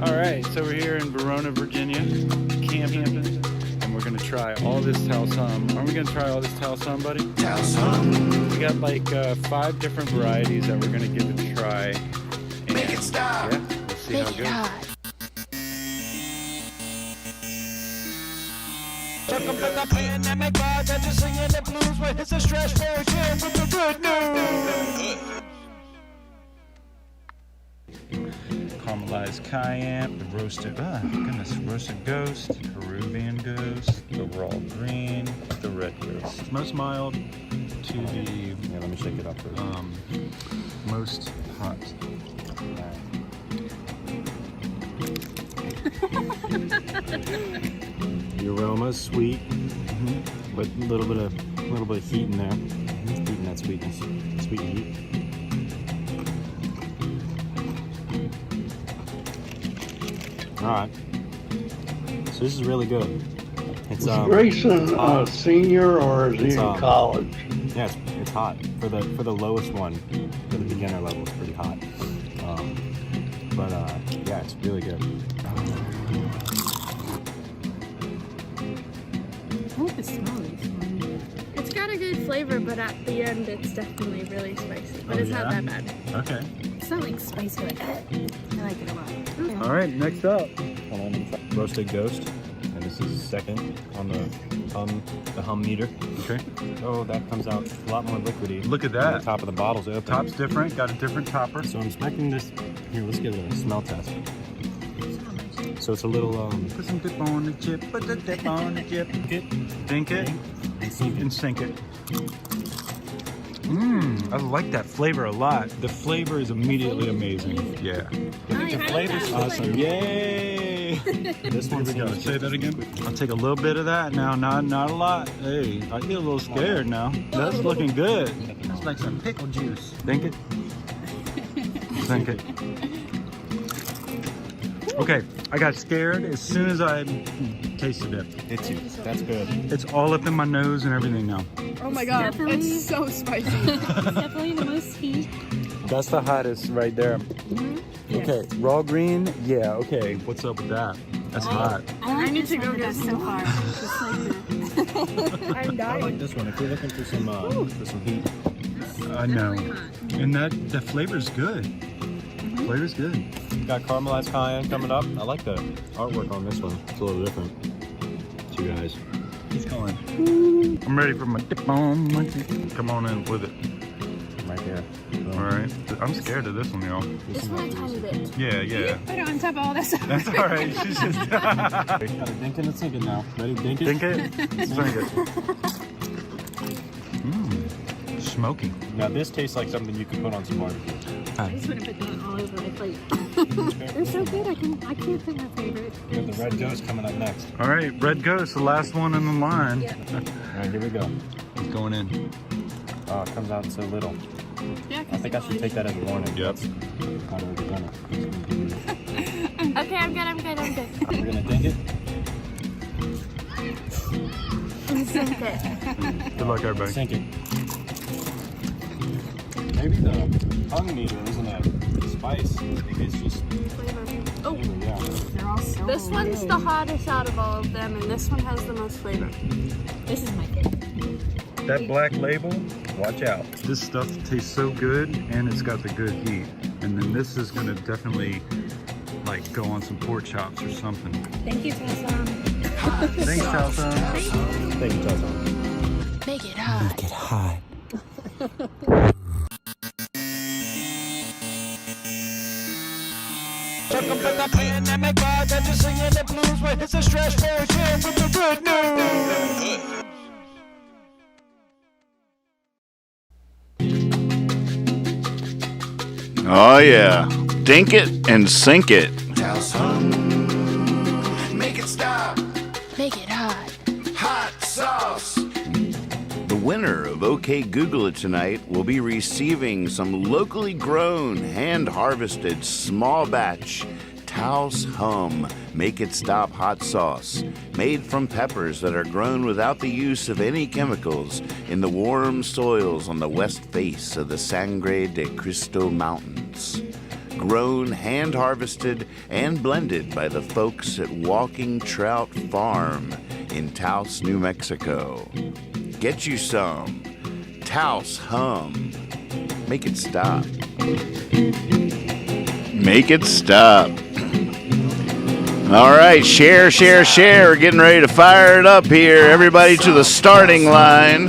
Alright, so we're here in Verona, Virginia, camping, and we're gonna try all this Talsum. Aren't we gonna try all this Talsum, buddy? Talsum. We got like 5 different varieties that we're gonna give it a try. And, Make it stop. Yeah, we'll see how it goes. Welcome to the pandemic bars that just singing the blues, but it's a stretch for a kid with the good news. Caramelized cayenne, the roasted, roasted ghost, Peruvian ghost, the raw green, the red ghost. Most mild to the, let me shake it up first. Most hot. The aroma is sweet, but a little bit of heat in there. Heating that sweetness, sweet heat. All right, so this is really good. Is Grayson a senior or is he in college? Yeah, it's hot for the lowest one. For the beginner level, it's pretty hot. Yeah, it's really good. I like the smell of this one. It's got a good flavor, but at the end it's definitely really spicy. But it's not that bad. Okay. It's not like spicy, like I like it a lot. Alright, next up. Roasted ghost, and this is second on the hum meter. Okay. Oh, that comes out a lot more liquidy. Look at The that. top of the bottle's open. Top's different, got a different topper. So I'm expecting this. Here, let's give it a smell test. So it's a little Put some dip on the chip, put the dip on the chip. Dink it, and sink it. I like that flavor a lot. The flavor is immediately amazing. Yeah. the flavor's awesome. Yay! This one's Here we go. Say that again. I'll take a little bit of that now, not a lot. Hey, I get a little scared now. That's looking good. It's like some pickle juice. Think it. Think it. Okay, I got scared as soon as I tasted it. Hits you. That's good. It's all up in my nose and everything now. Oh my god, it's so spicy. It's definitely the most heat. That's the hottest right there. Okay, raw green. Yeah. Okay. What's up with that? That's hot. I need to go get so some. far. Just like I'm I dying. like this one. If you're looking for some heat. I know. And that flavor's good. Flavor's good. Got caramelized cayenne coming up. I like the artwork on this one. It's a little different. 2 guys. He's going. I'm ready for my dip on. Come on in with it. Right there. All right. I'm scared of this one, y'all. Just one tiny bit. Yeah. put it on top of all this. That's all right. She's just. Gotta dink it and sink it now. Ready? Dink it? Think it. Sink it. Smoky. Now this tastes like something you could put on some barbecue. I just want to put that all over my plate. They're so good. I can't pick my favorite. We have the red ghost coming up next. All right, Red Ghost, the last one in the line. Yeah. All right, here we go. He's going in. Oh, it comes out so little. Yeah, I think I should take that as a warning. Yep. Kind of gonna. Okay, I'm good. We're gonna dink it. Sink it. Good luck, everybody. Sink it. Maybe the tongue meter isn't a spice. Maybe it's just. Oh. Yeah. They're all so This one's good. the hottest out of all of them, and this one has the most flavor. This is my favorite. That black label, watch out. This stuff tastes so good, and it's got the good heat. And then this is gonna definitely like go on some pork chops or something. Thank you, Talsum. Thanks, Talsum. Thank you, Tarzan. Make it hot. Get hot. Welcome to the pandemic bars that just singing the blues, but it's a stretch for a kid with the good news. Oh yeah, dink it and sink it. Make it stop. Make it hot. Hot sauce. The winner of OK Google It tonight will be receiving some locally grown, hand-harvested, small batch Taos Hum Make It Stop hot sauce, made from peppers that are grown without the use of any chemicals in the warm soils on the west face of the Sangre de Cristo Mountains. grown, hand-harvested, and blended by the folks at Walking Trout Farm in Taos, New Mexico. Get you some Taos Hum. Make it stop. Make it stop. All right, share. We're getting ready to fire it up here. Everybody to the starting line.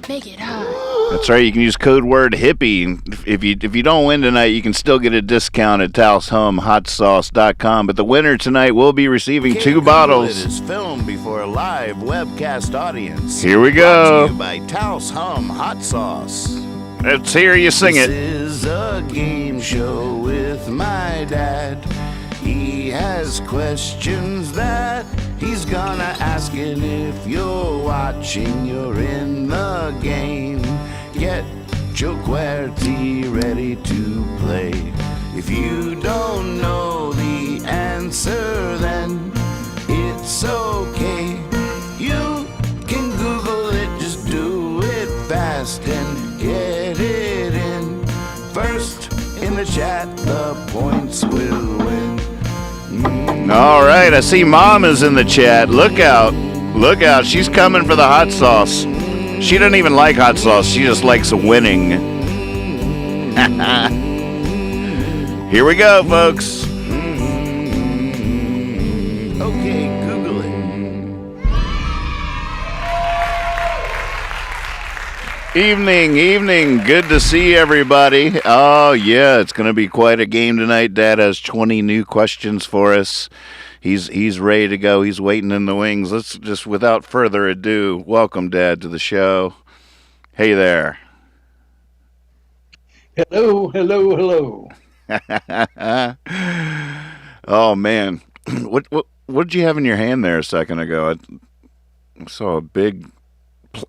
Make it hot. That's right. You can use code word hippie. If you don't win tonight, you can still get a discount at TaosHumHotSauce.com. But the winner tonight will be receiving 2 bottles. It is filmed before a live webcast audience. Here we go. Brought to you by Taos Hum Hot Sauce. Let's hear you sing it. This is a game show with my dad. He has questions that he's gonna ask, and if you're watching, you're in the game. Get your QWERTY ready to play. If you don't know the answer, then it's okay. You can Google it, just do it fast and get it in. First in the chat, the points will win. All right, I see Mom is in the chat. Look out. She's coming for the hot sauce. She doesn't even like hot sauce. She just likes winning. Here we go, folks. Okay, Google it. Evening. Good to see everybody. Oh, yeah, it's going to be quite a game tonight. Dad has 20 new questions for us. He's ready to go. He's waiting in the wings. Let's just, without further ado, welcome Dad to the show. Hey there. Hello. Oh man, what did you have in your hand there a second ago? I saw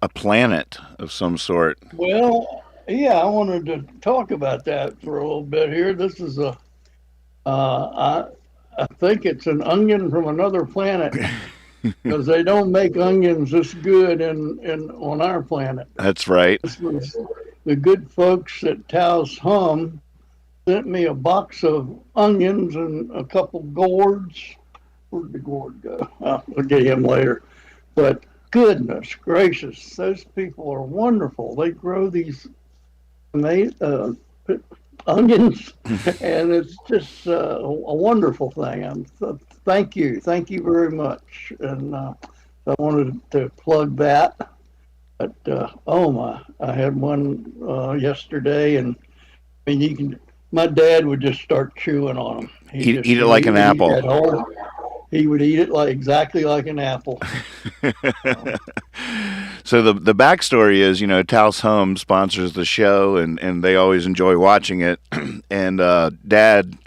a planet of some sort. Well, yeah, I wanted to talk about that for a little bit here. This is I think it's an onion from another planet because they don't make onions this good on our planet. That's right. This was the good folks at Taos Hum sent me a box of onions and a couple gourds. Where'd the gourd go? I'll get him later. But goodness gracious, those people are wonderful. They grow these onions, and it's just a wonderful thing. Thank you very much. And I wanted to plug that. But I had one yesterday, and I mean, my dad would just start chewing on them. Eat it like an apple. He would eat it exactly like an apple. So the backstory is, Taos Hum sponsors the show, and they always enjoy watching it. And Dad,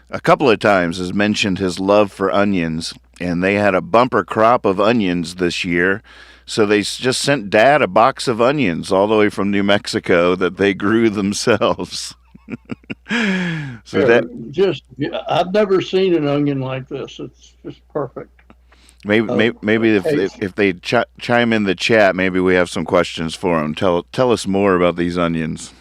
a couple of times, has mentioned his love for onions, and they had a bumper crop of onions this year. So they just sent Dad a box of onions all the way from New Mexico that they grew themselves. I've never seen an onion like this. It's just perfect. Maybe if they chime in the chat, maybe we have some questions for them. Tell us more about these onions.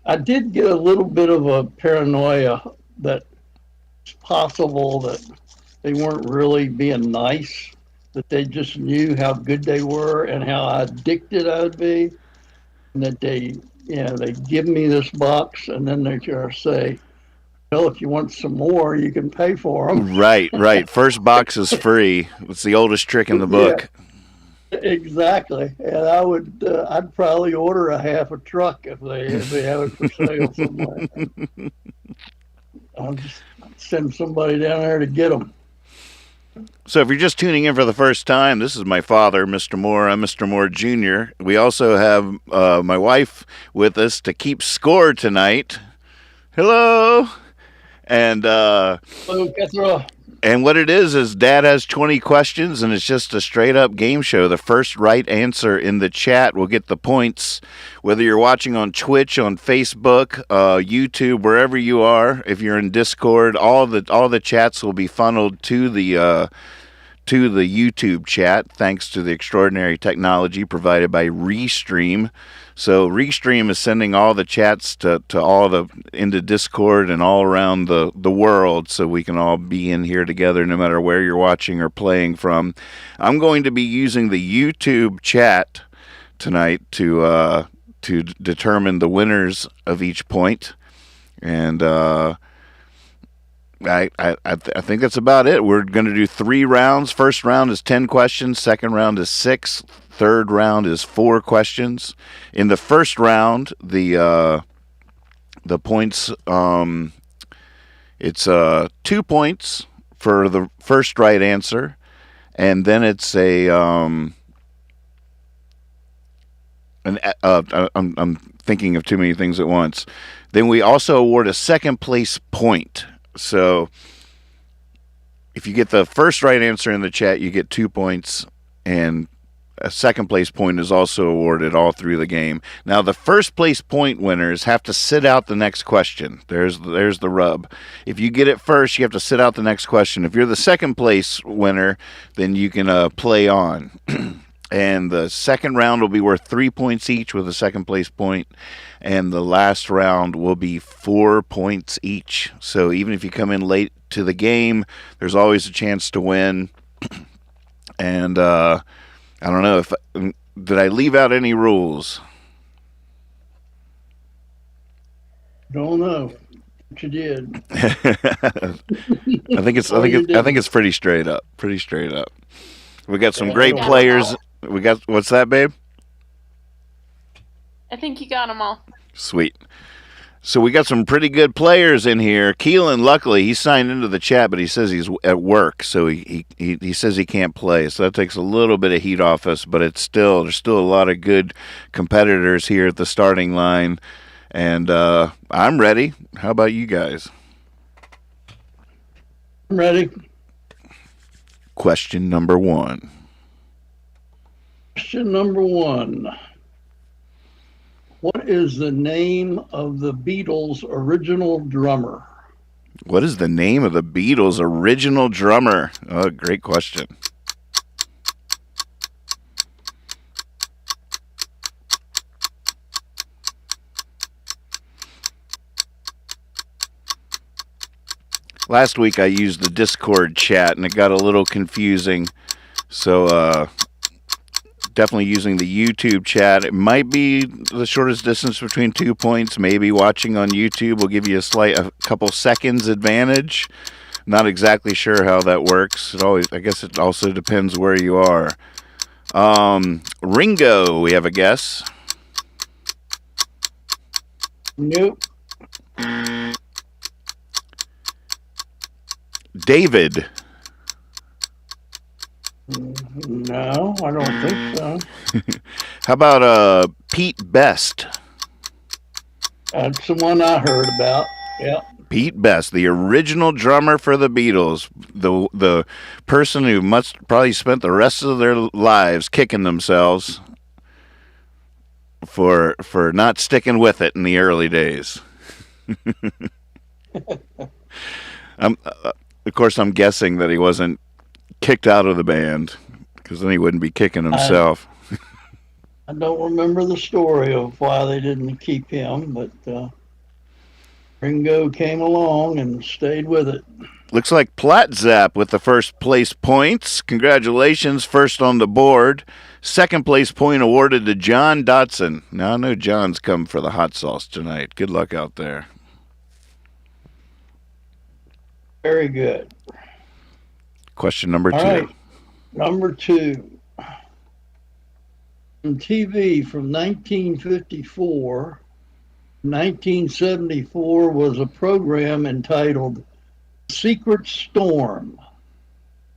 I did get a little bit of a paranoia that it's possible that they weren't really being nice, that they just knew how good they were and how addicted I would be, and that they give me this box and then they just say, well, if you want some more, you can pay for them. Right. First box is free. It's the oldest trick in the book. Yeah, exactly. And I'd probably order a half a truck if they have it for sale somewhere. I'll just send somebody down there to get them. So if you're just tuning in for the first time, this is my father, Mr. Moore. I'm Mr. Moore Jr. We also have my wife with us to keep score tonight. Hello. And and what it is Dad has 20 questions, and it's just a straight-up game show. The first right answer in the chat will get the points, whether you're watching on Twitch, on Facebook, YouTube, wherever you are. If you're in Discord, all the chats will be funneled to to the YouTube chat, thanks to the extraordinary technology provided by Restream. So Restream is sending all the chats into Discord and all around the world, so we can all be in here together no matter where you're watching or playing from. I'm going to be using the YouTube chat tonight to determine the winners of each point. And I think that's about it. We're going to do 3 rounds. First round is 10 questions. Second round is 6. Third round is 4 questions. In the first round, the points, it's 2 points for the first right answer, and then it's I'm thinking of too many things at once. Then we also award a second place point. So if you get the first right answer in the chat, you get 2 points, and a second place point is also awarded all through the game. Now, the first place point winners have to sit out the next question. There's the rub. If you get it first, you have to sit out the next question. If you're the second place winner, then you can play on. And the second round will be worth 3 points each with a second place point. And the last round will be 4 points each. So even if you come in late to the game, there's always a chance to win. And I don't know did I leave out any rules? Don't know. But you did. I think it's pretty straight up. Pretty straight up. We got some great players. We got, what's that, babe? I think you got them all. Sweet. So we got some pretty good players in here. Keelan, luckily, he signed into the chat, but he says he's at work, so he says he can't play. So that takes a little bit of heat off us, but there's still a lot of good competitors here at the starting line, and I'm ready. How about you guys? I'm ready. Question number 1. Question number 1. What is the name of the Beatles' original drummer? What is the name of the Beatles' original drummer? Oh, great question. Last week I used the Discord chat and it got a little confusing. So definitely using the YouTube chat. It might be the shortest distance between 2 points. Maybe watching on YouTube will give you a couple seconds advantage. Not exactly sure how that works. I guess it also depends where you are. Ringo, we have a guess. Nope. David. No, I don't think so. How about Pete Best? That's the one I heard about. Yeah. Pete Best, the original drummer for the Beatles, the person who must probably spent the rest of their lives kicking themselves for not sticking with it in the early days. Of course, I'm guessing that he wasn't kicked out of the band, because then he wouldn't be kicking himself. I don't remember the story of why they didn't keep him, but Ringo came along and stayed with it. Looks like Platzap with the first place points. Congratulations, first on the board. Second place point awarded to John Dotson. Now I know John's come for the hot sauce tonight. Good luck out there. Very good. Question number 2. All right. Number 2. On TV from 1954, 1974 was a program entitled Secret Storm.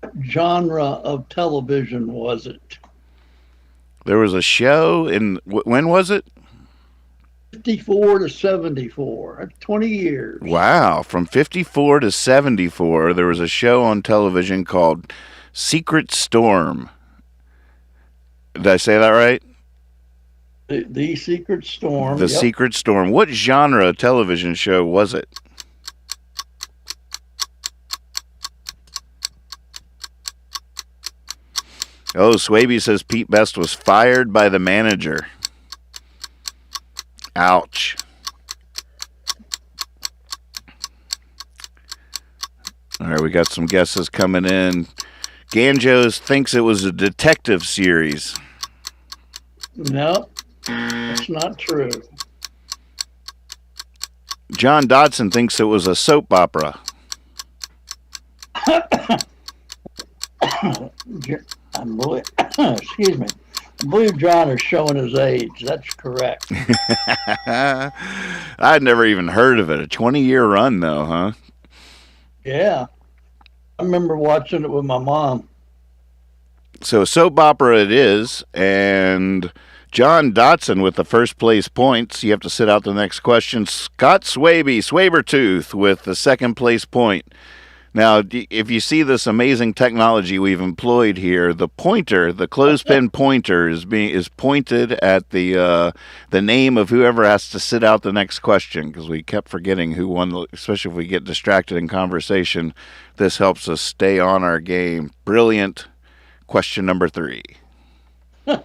What genre of television was it? There was a show in, when was it? 54 to 74, 20 years. Wow, from 54 to 74, there was a show on television called Secret Storm. Did I say that right? The Secret Storm. The Secret Storm. What genre television show was it? Oh, Swaby says Pete Best was fired by the manager. Ouch. All right, we got some guesses coming in. Ganjos thinks it was a detective series. No, that's not true. John Dodson thinks it was a soap opera. Excuse me. I believe John is showing his age. That's correct. I'd never even heard of it. A 20-year run, though, huh? Yeah. I remember watching it with my mom. So soap opera it is, and John Dotson with the first place points. You have to sit out the next question. Scott Swabertooth with the second place point. Now, if you see this amazing technology we've employed here, the pointer, the clothespin pointer, is pointed at the name of whoever has to sit out the next question, because we kept forgetting who won, especially if we get distracted in conversation. This helps us stay on our game. Brilliant. Question number 3. The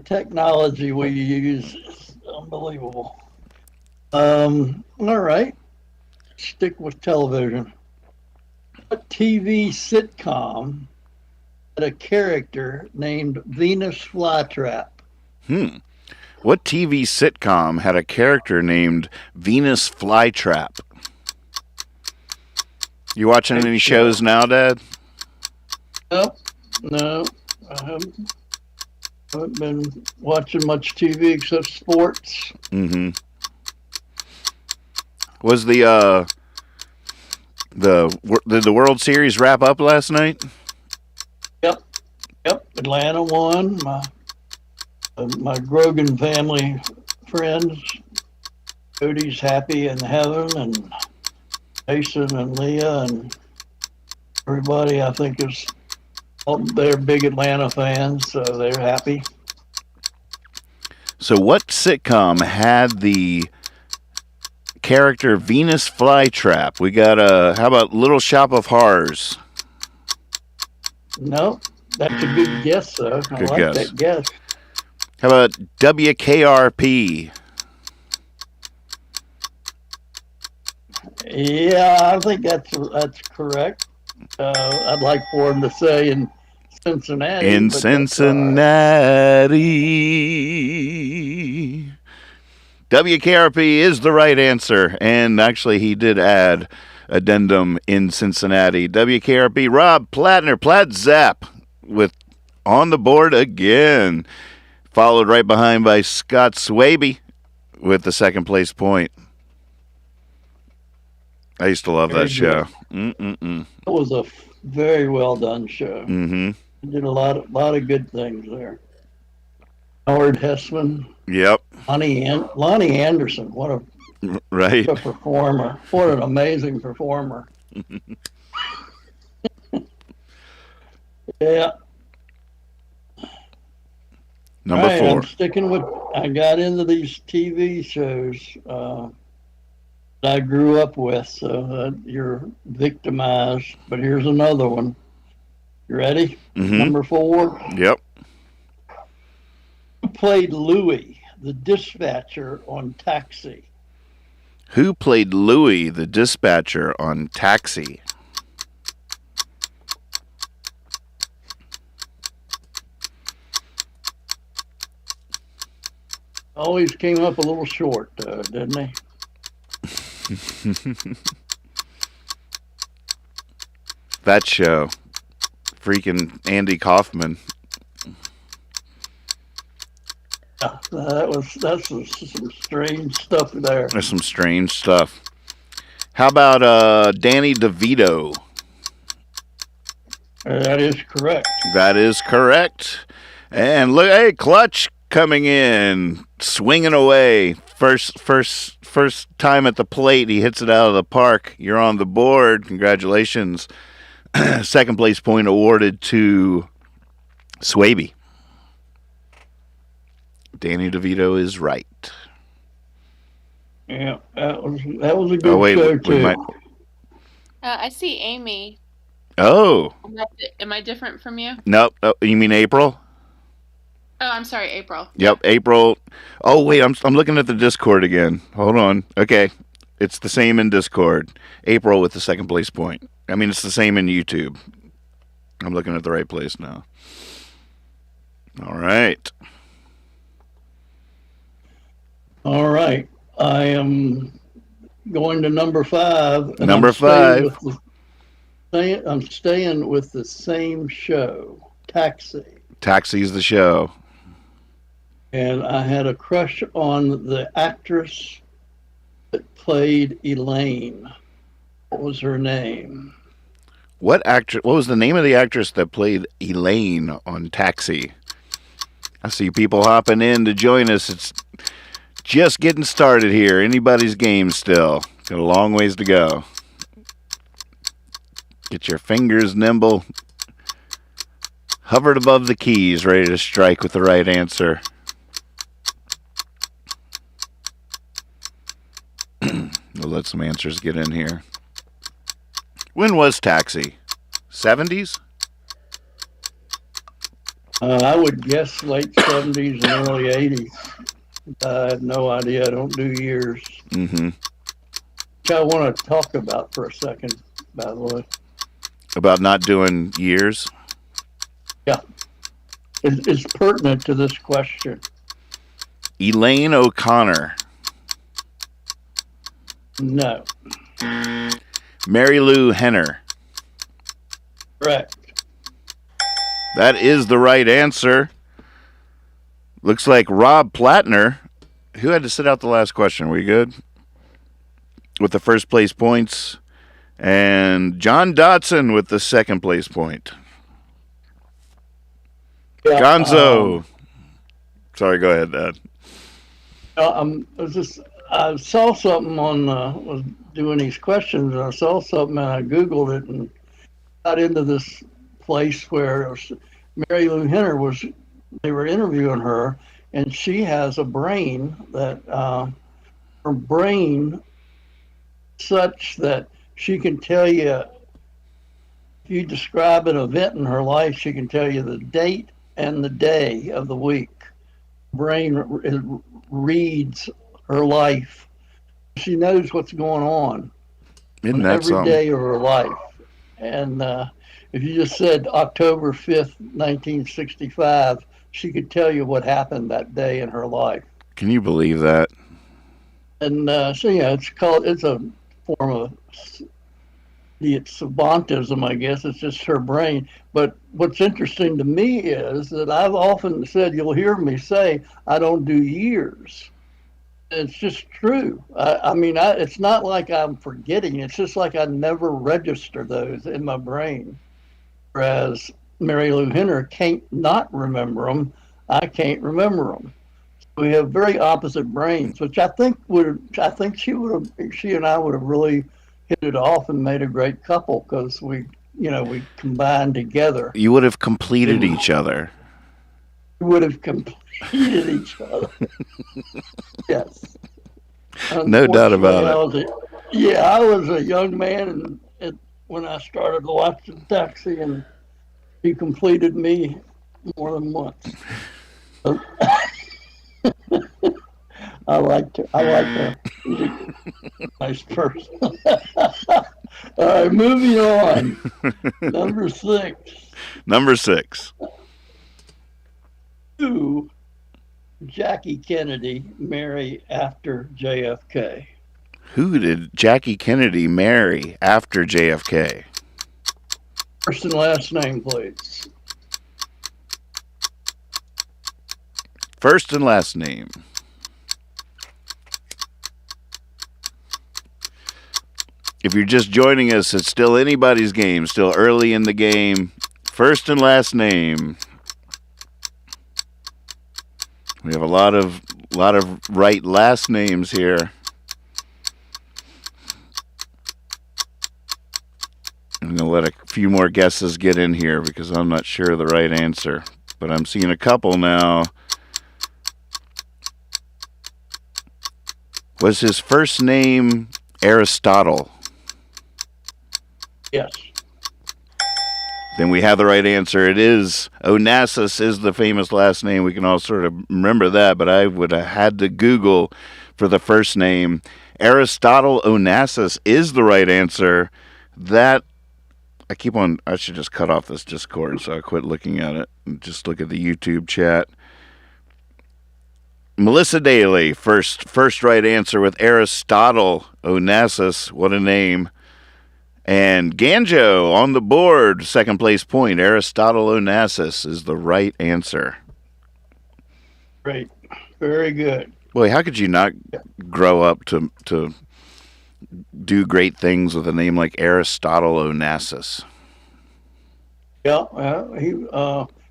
technology we use is unbelievable. All right. Stick with television. What TV sitcom had a character named Venus Flytrap? What TV sitcom had a character named Venus Flytrap? You watching any shows now, Dad? No. I haven't been watching much TV except sports. Mm-hmm. Was did the World Series wrap up last night? Yep. Atlanta won. My Grogan family friends. Cody's happy in heaven, and Jason and Leah and everybody, I think, they're big Atlanta fans, so they're happy. So what sitcom had the character Venus Flytrap? We got how about Little Shop of Horrors? No, that's a good guess, though. I like guess. that guess. How about WKRP? Yeah, I think that's correct. I'd like for him to say in Cincinnati. In Cincinnati. WKRP is the right answer. And actually, he did add addendum in Cincinnati. WKRP, Rob Platzap with on the board again. Followed right behind by Scott Swaby with the second place point. I used to love that show. It was a very well done show. Mm-hmm. Did a lot of good things there. Howard Hessman. Yep. Lonnie Anderson. What a performer. What an amazing performer. Yeah. Number 4. I'm sticking with. I got into these TV shows that I grew up with, so you're victimized. But here's another one. You ready? Mm-hmm. Number 4. Yep. Who played Louis, the dispatcher on Taxi? Who played Louis, the dispatcher on Taxi? Always came up a little short, didn't he? That show. Freaking Andy Kaufman. That's some strange stuff there. There's some strange stuff. How about Danny DeVito? That is correct. That is correct. And look, hey, Clutch coming in, swinging away. First time at the plate, he hits it out of the park. You're on the board. Congratulations. Second place point awarded to Swaby. Danny DeVito is right. Yeah, that was a good show too. I see Amy. Oh, Am I different from you? nope. Oh, you mean April? Oh, I'm sorry, April. Yep, April. Oh, wait, I'm looking at the Discord again. Hold on. Okay. It's the same in Discord. April with the second place point. I mean, it's the same in YouTube. I'm looking at the right place now. All right. All right. I am going to number 5. And Number 5. I'm staying with the same show, Taxi. Taxi's the show. And I had a crush on the actress that played Elaine. What was her name? What was the name of the actress that played Elaine on Taxi? I see people hopping in to join us. It's just getting started here. Anybody's game still. Got a long ways to go. Get your fingers nimble. Hovered above the keys, ready to strike with the right answer. We'll let some answers get in here. When was Taxi? 70s? I would guess late 70s and early 80s. I have no idea. I don't do years. Mm-hmm. Which I want to talk about for a second, by the way. About not doing years? Yeah. It's pertinent to this question. Elaine O'Connor. No. Mary Lou Henner. Correct. That is the right answer. Looks like Rob Plattner, who had to sit out the last question. We good? With the first place points. And John Dotson with the second place point. Yeah, Gonzo. Sorry, go ahead, Dad. I saw something on, was doing these questions, and I saw something and I Googled it and got into this place where it was, Mary Lou Henner they were interviewing her, and she has a brain that, her brain such that she can tell you, if you describe an event in her life, she can tell you the date and the day of the week. Brain reads her life. She knows what's going on every day of her life. And if you just said October 5th, 1965, she could tell you what happened that day in her life. Can you believe that? And so, yeah, it's a form of savantism, I guess. It's just her brain. But what's interesting to me is that I've often said, you'll hear me say, I don't do years. It's just true. It's not like I'm forgetting. It's just like I never register those in my brain. Whereas Mary Lou Henner can't not remember them. I can't remember them. We have very opposite brains, which I think she and I would have really hit it off and made a great couple because we combined together. You would have completed each other. We would have completed each other. Yes. No doubt about it. I was a young man when I started watching Taxi, and he completed me more than once. I like her. Nice person. All right, moving on. Number 6. Who Jackie Kennedy marry after JFK? Who did Jackie Kennedy marry after JFK? First and last name, please. First and last name. If you're just joining us, it's still anybody's game, still early in the game. First and last name. We have a lot of right last names here. I'm going to let a few more guesses get in here because I'm not sure of the right answer. But I'm seeing a couple now. Was his first name Aristotle? Yes. Then we have the right answer. It is Onassis is the famous last name. We can all sort of remember that, but I would have had to Google for the first name. Aristotle Onassis is the right answer. That I should just cut off this Discord so I quit looking at it and just look at the YouTube chat. Melissa Daly, first right answer with Aristotle Onassis. What a name. And Ganjo on the board, second place point. Aristotle Onassis is the right answer. Great. Very good. Boy, how could you not grow up to do great things with a name like Aristotle Onassis? Yeah,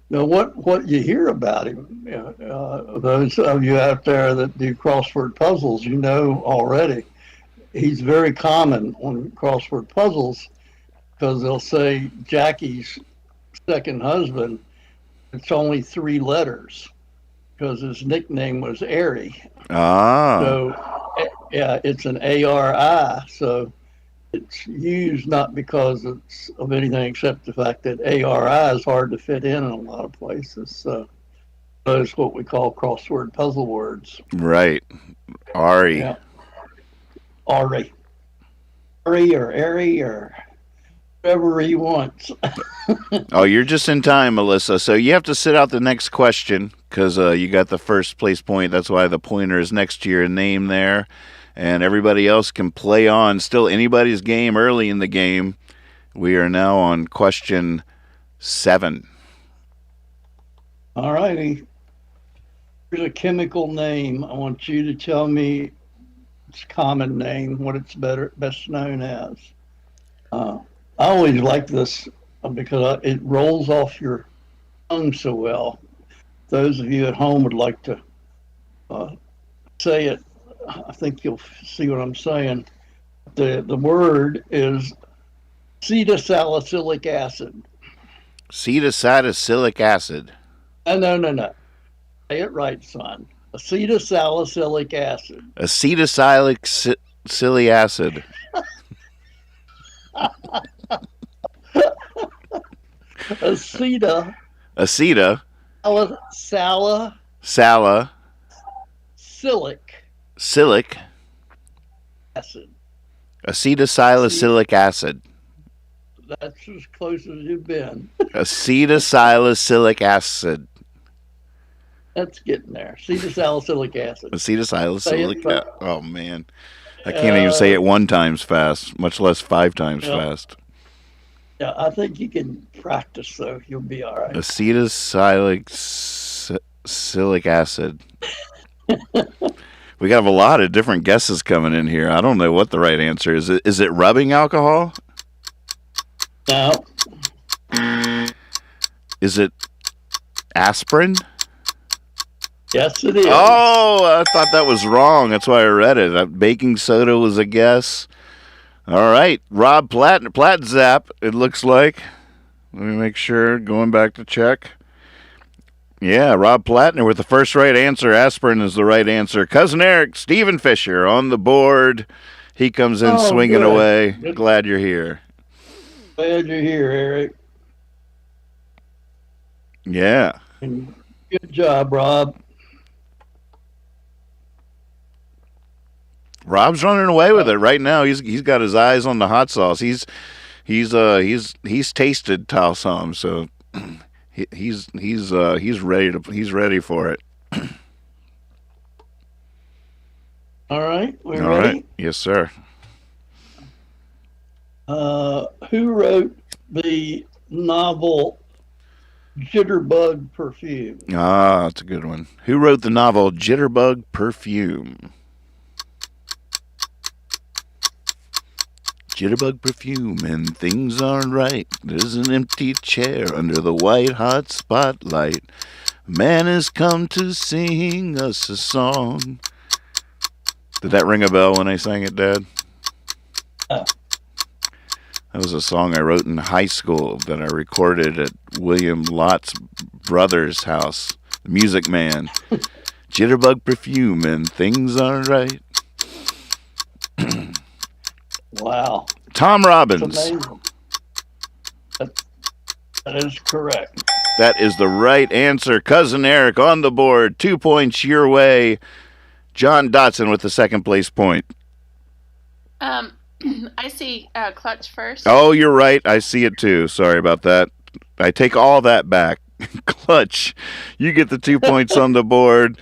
what you hear about him, those of you out there that do crossword puzzles, you know already, he's very common on crossword puzzles because they'll say Jackie's second husband, it's only 3 letters because his nickname was Airy. Ah. So, yeah, it's an ARI. So it's used not because it's of anything except the fact that ARI is hard to fit in a lot of places. So those what we call crossword puzzle words. Right. Ari. Yeah. Ari. Ari or Airy or whatever he wants. Oh, you're just in time, Melissa. So you have to sit out the next question because you got the first place point. That's why the pointer is next to your name there. And everybody else can play on. Still anybody's game early in the game. We are now on question 7. All righty. Here's a chemical name. I want you to tell me its common name, what it's best known as. I always like this because it rolls off your tongue so well. Those of you at home would like to say it. I think you'll see what I'm saying. The word is acetylsalicylic acid. Acetylsalicylic acid. No. Say it right, son. Acetylsalicylic acid. Acetylsalicylic acid. Aceta. Salicylic acid. Acetylsalicylic acid. That's as close as you've been. Acetylsalicylic acid. That's getting there. Acetylsalicylic acid. Acetylsalicylic acid. Oh, man. I can't even say it 1 time fast, much less 5 times fast. Yeah, I think you can practice, though. You'll be all right. Acetylsalicylic acid. We have a lot of different guesses coming in here. I don't know what the right answer is. Is it rubbing alcohol? No. Is it aspirin? Yes, it is. Oh, I thought that was wrong. That's why I read it. Baking soda was a guess. All right. Rob Platzap, it looks like. Let me make sure. Going back to check. Yeah, Rob Plattner with the first right answer. Aspirin is the right answer. Cousin Eric, Stephen Fisher on the board. He comes in swinging away. Glad you're here. Glad you're here, Eric. Yeah. And good job, Rob. Rob's running away with it right now. He's got his eyes on the hot sauce. He's tasted Talsum, so he's ready for it. All right, we're All ready. right. Yes, sir. Who wrote the novel Jitterbug Perfume? Ah, that's a good one. Who wrote the novel Jitterbug Perfume? Jitterbug perfume and things aren't right. There's an empty chair under the white hot spotlight. Man has come to sing us a song. Did that ring a bell when I sang it, Dad? That was a song I wrote in high school that I recorded at William Lott's brother's house, the Music Man. Jitterbug perfume and things aren't right. Wow. Tom Robbins. That's amazing. That is correct. That is the right answer. Cousin Eric on the board. 2 points your way. John Dotson with the second place point. I see Clutch first. Oh, you're right. I see it too. Sorry about that. I take all that back. Clutch, you get the 2 points on the board.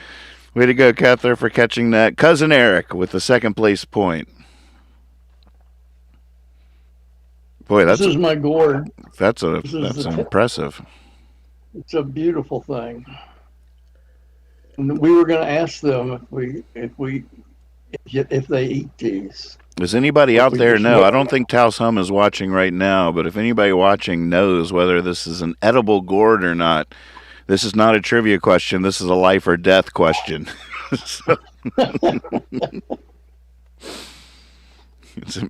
Way to go, Cather, for catching that. Cousin Eric with the second place point. Boy, This is my gourd. That's impressive. It's a beautiful thing. And we were going to ask them if they eat these. Does anybody out there know? I don't think Taos Hum is watching right now, but if anybody watching knows whether this is an edible gourd or not, this is not a trivia question. This is a life or death question.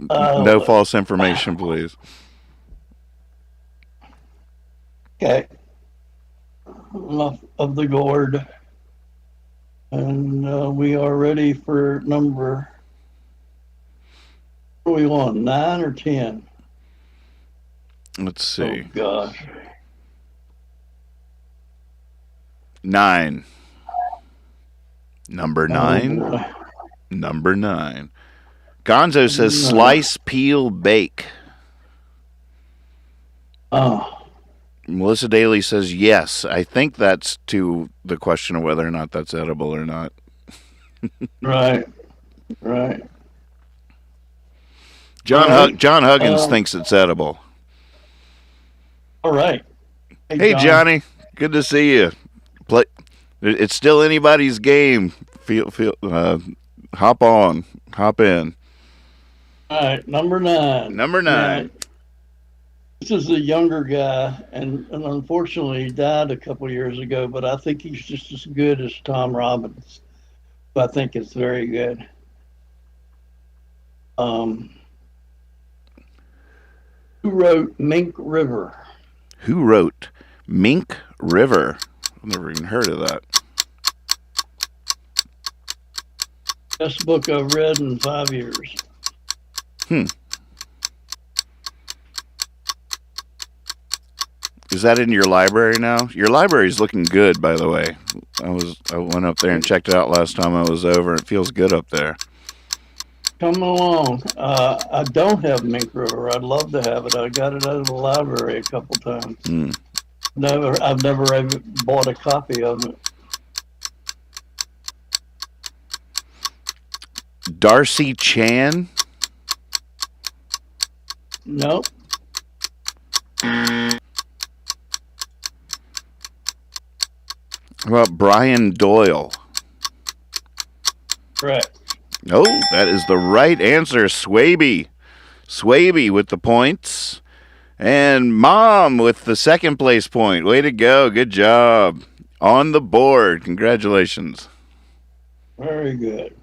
No false information, please. Okay. Enough of the gourd. And we are ready for number, what do we want, 9 or 10? Let's see. Oh, gosh. 9. Number 9. Oh, Number 9. Gonzo says slice, peel, bake. Oh. Melissa Daly says yes. I think that's to the question of whether or not that's edible or not. Right. John right. John Huggins thinks it's edible. All right. Hey Johnny, good to see you. It's still anybody's game. Hop on, hop in. All right, number 9. Number 9. This is a younger guy, and unfortunately he died a couple years ago, but I think he's just as good as Tom Robbins. I think it's very good. Who wrote Mink River? Who wrote Mink River? I've never even heard of that. Best book I've read in 5 years. Is that in your library now? Your library is looking good, by the way. I went up there and checked it out last time I was over. It feels good up there. Come along. I don't have Mink River. I'd love to have it. I got it out of the library a couple times. I've never ever bought a copy of it. Darcy Chan? Nope. How about Brian Doyle? Correct. Oh, that is the right answer. Swaby with the points. And Mom with the second place point. Way to go. Good job. On the board. Congratulations. Very good.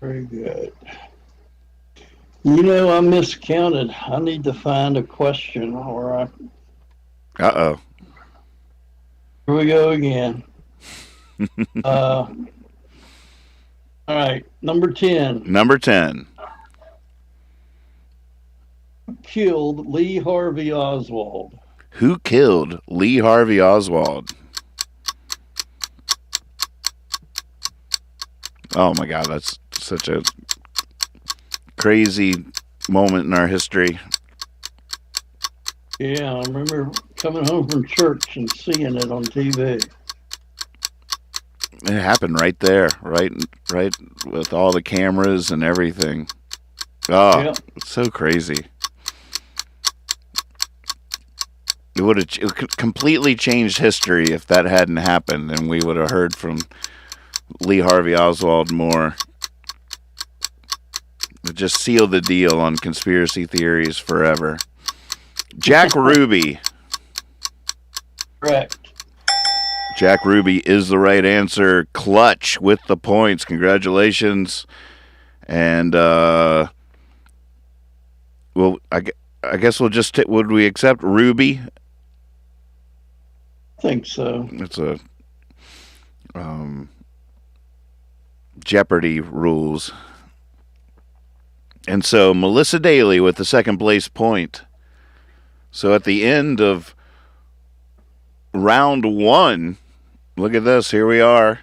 Very good. You know, I miscounted. I need to find a question or Uh-oh. Here we go again. All right, number 10. Number 10. Killed Lee Harvey Oswald. Who killed Lee Harvey Oswald? Oh my God, that's such a crazy moment in our history. Yeah, I remember coming home from church and seeing it on TV. It happened right there, right with all the cameras and everything. Oh, Yep. It's so crazy. It would have completely changed history if that hadn't happened, and we would have heard from Lee Harvey Oswald more. It just sealed the deal on conspiracy theories forever. Jack Ruby. Correct. Jack Ruby is the right answer. Clutch with the points. Congratulations. And, well, I guess we'll just, would we accept Ruby? I think so. It's a Jeopardy rules. And so Melissa Daly with the second place point. So at the end of round 1, look at this. Here we are.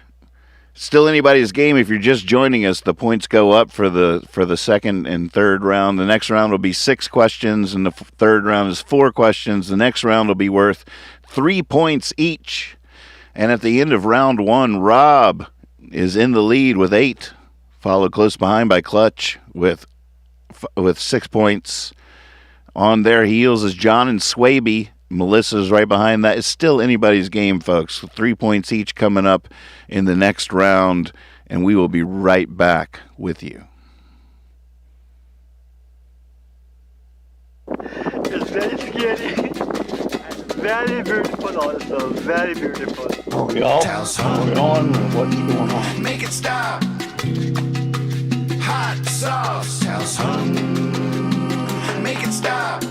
Still anybody's game. If you're just joining us, the points go up for the second and third round. The next round will be 6 questions, and the third round is 4 questions. The next round will be worth 3 points each. And at the end of round 1, Rob is in the lead with 8, followed close behind by Clutch with 6 points. On their heels is John and Swaby. Melissa's right behind that. It's still anybody's game, folks. 3 points each coming up in the next round, and we will be right back with you. It's very scary. Very beautiful also. Very beautiful. Are we all on? What's going on? Make it stop. Hot sauce. Tell son. Make it stop.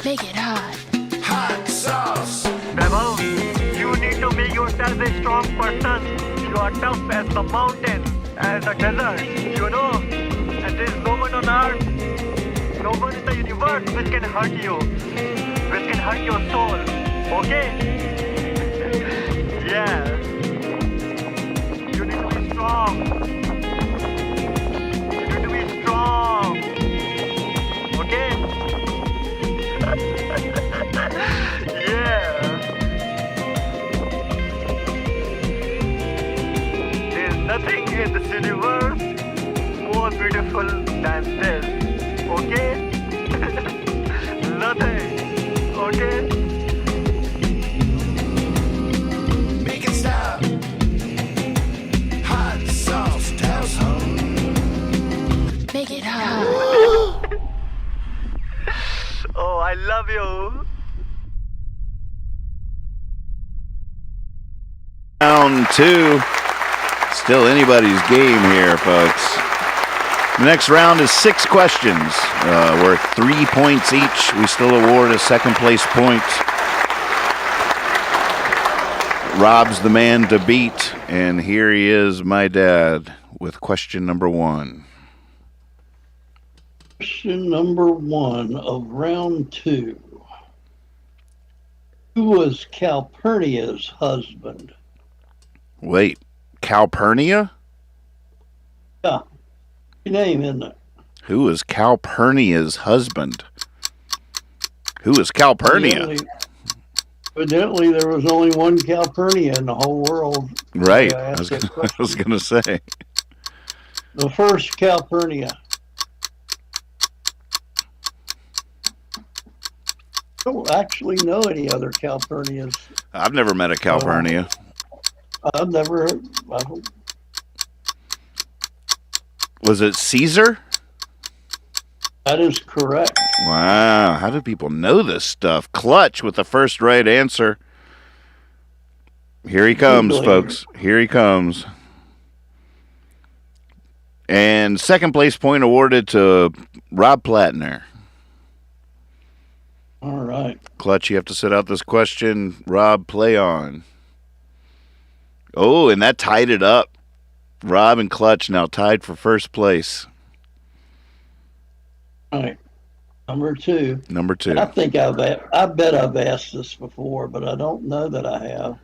Make it hot. Hot sauce. Bravo, you need to make yourself a strong person. You are tough as the mountain, as a desert, you know. And there is no one on earth, no one in the universe which can hurt you, which can hurt your soul. Okay? Yeah. You need to be strong. You need to be strong. Okay? Yeah. There's nothing in this universe more beautiful than this. Okay? Nothing. Okay? Make it stop. Hot sauce. Tell son. Make it hot. Oh, I love you. Round 2. Still anybody's game here, folks. The next round is 6 questions, worth 3 points each. We still award a second place point. Rob's the man to beat, and here he is, my dad, with question number 1. Question number 1 of round 2. Who was Calpurnia's husband? Wait, Calpurnia? Yeah. Your name, isn't it? Who is Calpurnia's husband? Who is Calpurnia? Evidently, there was only one Calpurnia in the whole world. Right, I I was going to say. The first Calpurnia. I don't actually know any other Calpurnias. I've never met a Calpurnia. I've never. Was it Caesar? That is correct. Wow, how do people know this stuff? Clutch with the first right answer. Here he comes, folks. Here he comes. And second place point awarded to Rob Plattner. All right. Clutch, you have to set out this question. Rob, play on. Oh, and that tied it up. Rob and Clutch now tied for first place. All right. Number 2. Number 2. I bet I've asked this before, but I don't know that I have.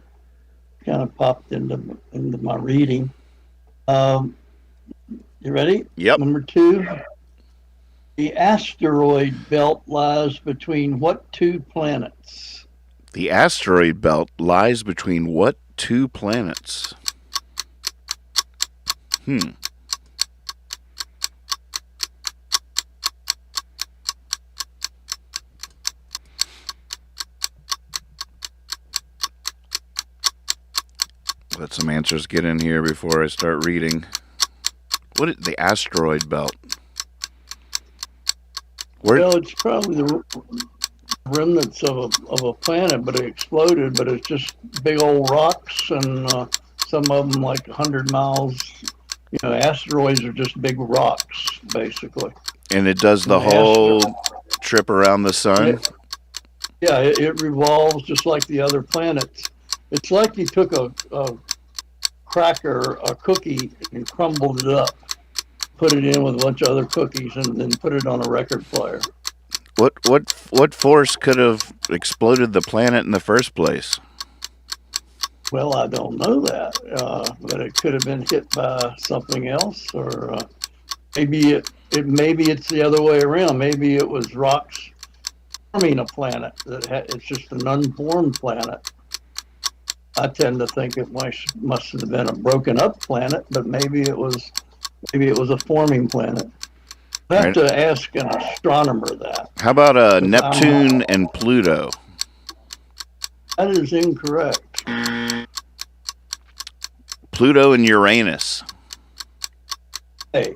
Kind of popped into my reading. You ready? Yep. Number 2. The asteroid belt lies between what 2 planets? The asteroid belt lies between what 2 planets? Let some answers get in here before I start reading. What is the asteroid belt? Well, it's probably the remnants of a planet, but it exploded. But it's just big old rocks, and some of them like 100 miles. You know, asteroids are just big rocks, basically. And it does the whole trip around the sun? Yeah, it revolves just like the other planets. It's like you took a cracker, a cookie, and crumbled it up, put it in with a bunch of other cookies, and then put it on a record player. What force could have exploded the planet in the first place? Well, I don't know that, but it could have been hit by something else, or maybe maybe it's the other way around. Maybe it was rocks forming a planet it's just an unformed planet. I tend to think it must have been a broken up planet, but maybe it was a forming planet. I have to ask an astronomer that. How about Neptune and Pluto? That is incorrect. Pluto and Uranus. Hey,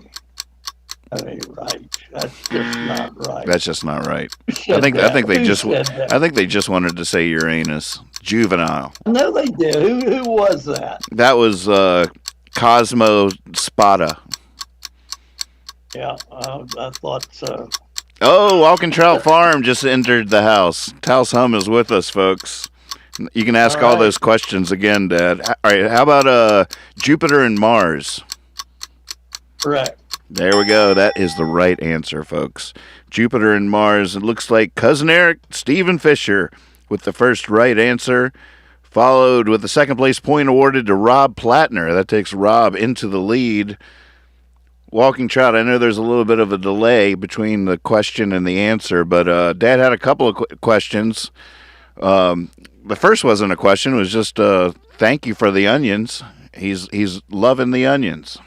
that ain't right. That's just not right. That's just not right. I think they just wanted to say Uranus. Juvenile. No, they did. Who was that? That was Cosmo Spada. Yeah, I thought so. Oh, Walking Trout Farm just entered the house. Taos Hum is with us, folks. You can ask all those questions again, Dad. All right, how about Jupiter and Mars? Correct. There we go. That is the right answer, folks. Jupiter and Mars. It looks like Cousin Eric, Stephen Fisher, with the first right answer, followed with the second place point awarded to Rob Plattner. That takes Rob into the lead. Walking Trout, I know there's a little bit of a delay between the question and the answer, but Dad had a couple of questions. The first wasn't a question; it was just thank you for the onions. He's loving the onions.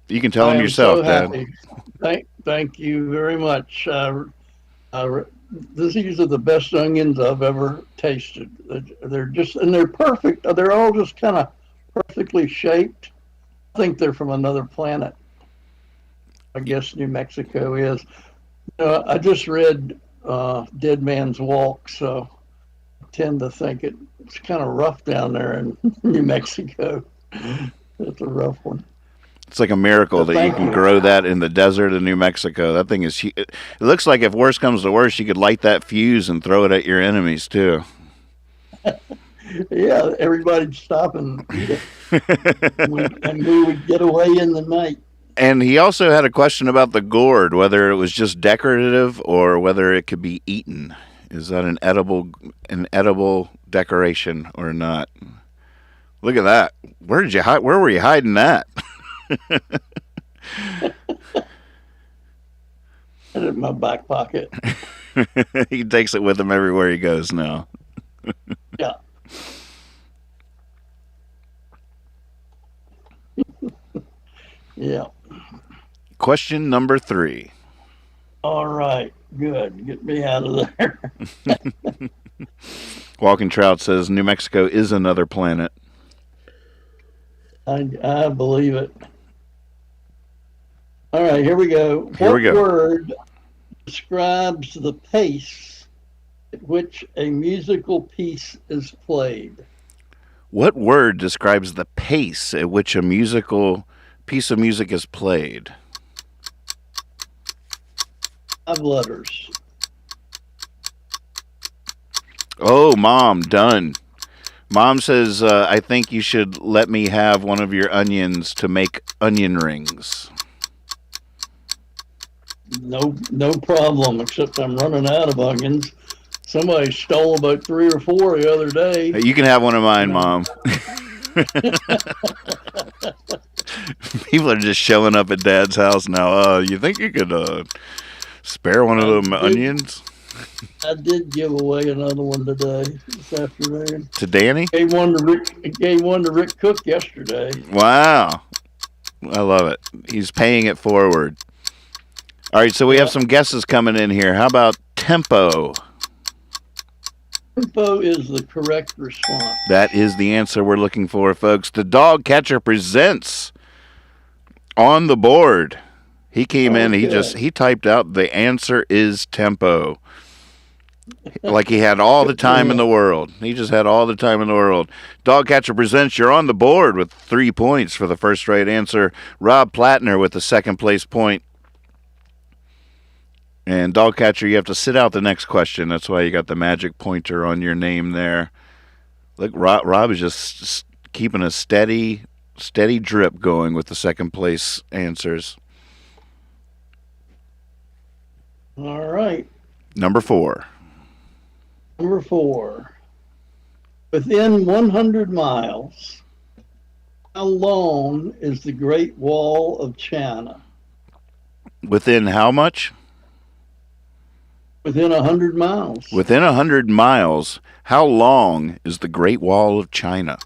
You can tell him yourself, Dad. Thank you very much. These are the best onions I've ever tasted. They're perfect. They're all just kind of perfectly shaped. I think they're from another planet. I guess New Mexico is. I just read Dead Man's Walk, so I tend to think it's kind of rough down there in New Mexico. It's a rough one. It's like a miracle that you can grow that in the desert of New Mexico. That thing is huge. It looks like if worse comes to worse, you could light that fuse and throw it at your enemies, too. Yeah, everybody'd stop and eat it. And we would get away in the night. And he also had a question about the gourd, whether it was just decorative or whether it could be eaten. Is that an edible decoration or not? Look at that. Where were you hiding that? Put it in my back pocket. He takes it with him everywhere he goes now. Yeah. Yeah. Question number 3. All right. Good. Get me out of there. Walking Trout says New Mexico is another planet. I believe it. All right, here we go. What word describes the pace at which a musical piece is played? What word describes the pace at which a musical piece of music is played? 5 letters. Oh, Mom, done. Mom says, I think you should let me have one of your onions to make onion rings. No problem, except I'm running out of onions. Somebody stole about 3 or 4 the other day. You can have one of mine, Mom. People are just showing up at Dad's house now. You think you could spare one of them onions? I did give away another one today, this afternoon. To Danny? Gave one to Rick Cook yesterday. Wow. I love it. He's paying it forward. All right, so we have some guesses coming in here. How about tempo? Tempo is the correct response. That is the answer we're looking for, folks. The Dog Catcher presents on the board. He came in, he typed out the answer is tempo. Like he had all the time in the world. He just had all the time in the world. Dog Catcher presents, you're on the board with 3 points for the first right answer. Rob Plattner with the second place point. And Dog Catcher, you have to sit out the next question. That's why you got the magic pointer on your name there. Look, Rob is just keeping a steady drip going with the second place answers. All right. Number 4. Number 4. Within 100 miles, how long is the Great Wall of China? Within how much? Within 100 miles. Within 100 miles, how long is the Great Wall of China?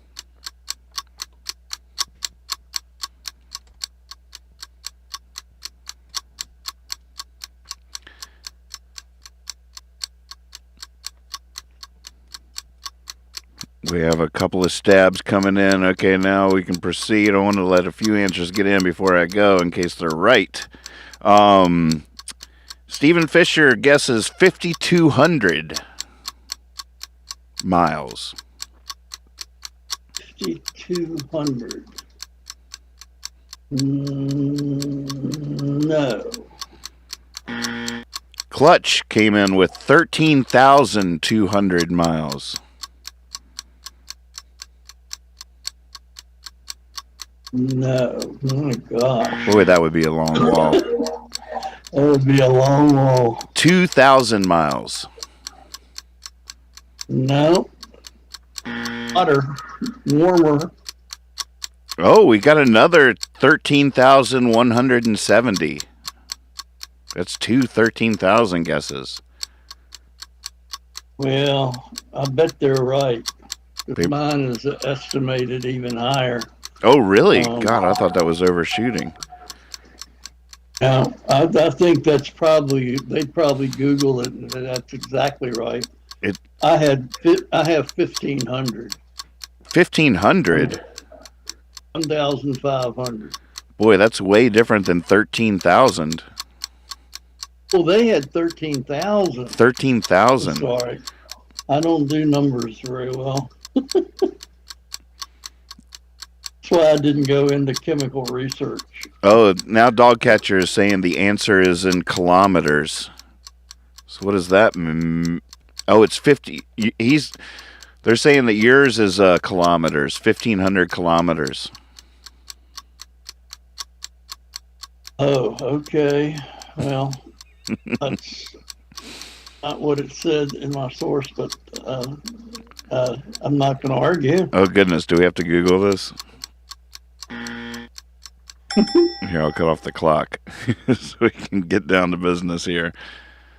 We have a couple of stabs coming in. Okay, now we can proceed. I want to let a few answers get in before I go in case they're right. Stephen Fisher guesses 5,200 miles. 5,200. No. Clutch came in with 13,200 miles. No. Oh my gosh. Boy, that would be a long wall. That would be a long wall. 2,000 miles. No. Hotter. Warmer. Oh, we got another 13,170. That's 13,000 guesses. Well, I bet they're right. Mine is estimated even higher. Oh, really? God, I thought that was overshooting. Now, I think that's probably, they probably Google it, and that's exactly right. I have 1,500. 1,500? 1,500. Boy, that's way different than 13,000. Well, they had 13,000. 13,000. Sorry. I don't do numbers very well. That's why I didn't go into chemical research. Oh, now Dogcatcher is saying the answer is in kilometers. So what does that mean? Oh, it's 50. They're saying that yours is kilometers, 1,500 kilometers. Oh, okay. Well, that's not what it said in my source, but I'm not going to argue. Oh, goodness. Do we have to Google this? Here, I'll cut off the clock so we can get down to business here.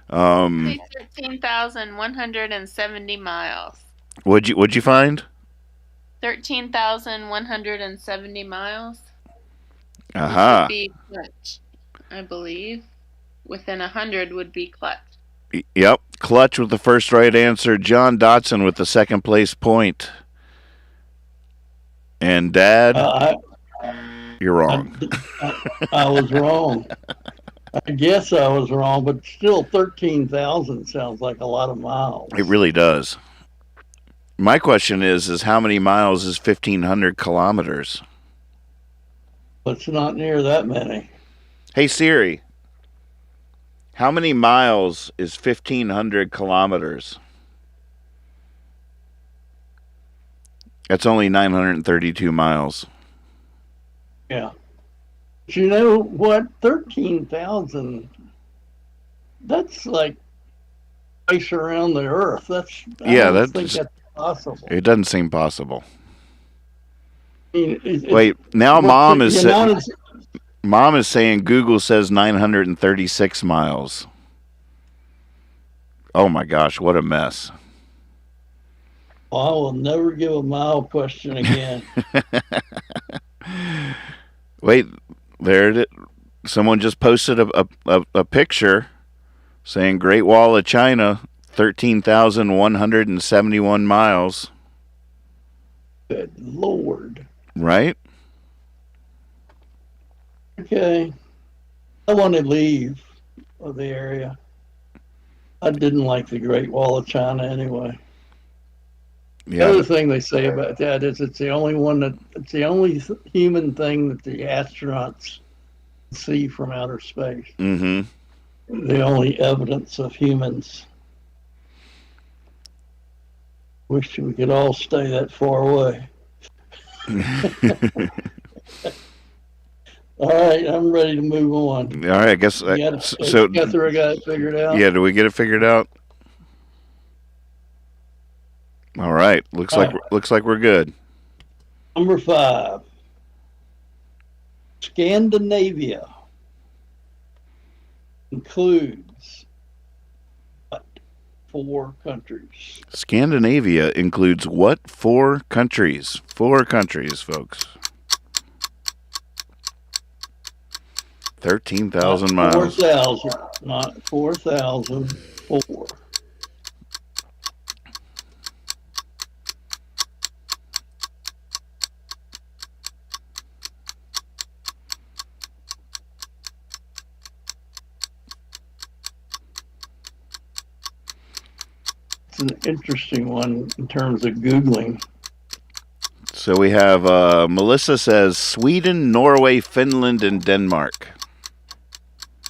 13,170 miles. What'd you find? 13,170 miles. Aha. Would be Clutch, I believe. Within 100 would be Clutch. Yep. Clutch with the first right answer. John Dotson with the second place point. And Dad, you're wrong. I was wrong. I guess I was wrong, but still 13,000 sounds like a lot of miles. It really does. My question is how many miles is 1,500 kilometers? It's not near that many. Hey, Siri, how many miles is 1,500 kilometers? That's only 932 miles. Yeah. But you know what? 13,000, that's like twice around the earth. I don't think that's possible. It doesn't seem possible. I mean, Wait, now Mom is saying Google says 936 miles. Oh my gosh, what a mess. Well, I will never give a mile question again. Wait, there it is. Someone just posted a picture saying Great Wall of China, 13,171 miles. Good Lord. Right? Okay. I want to leave the area. I didn't like the Great Wall of China anyway. Yeah. The other thing they say about that is it's the only human thing that the astronauts see from outer space. Mm-hmm. The only evidence of humans. Wish we could all stay that far away. All right, I'm ready to move on. All right, I guess. So, Guthrie got it figured out. yeah, do we get it figured out? All right, looks like we're good. Number 5. Scandinavia includes what 4 countries? Scandinavia includes what 4 countries? 4 countries, folks. 13,000 miles. 4,000, not 4,004. It's an interesting one in terms of Googling. So we have Melissa says Sweden, Norway, Finland, and Denmark.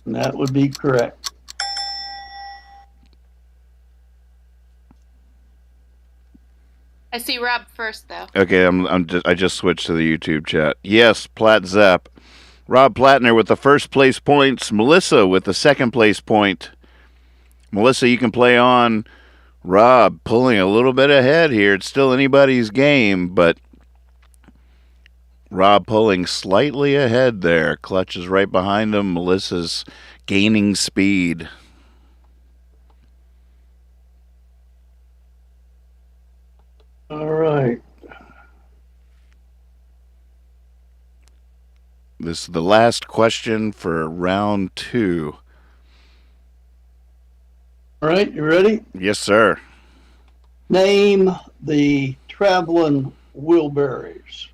And that would be correct. I see Rob first, though. Okay, I just switched to the YouTube chat. Yes, Platt Zapp. Rob Plattner with the first place points. Melissa with the second place point. Melissa, you can play on. Rob pulling a little bit ahead here. It's still anybody's game, but Rob pulling slightly ahead there. Clutch is right behind him. Melissa's gaining speed. All right. This is the last question for round 2. All right, you ready? Yes, sir. Name the traveling Wilburys.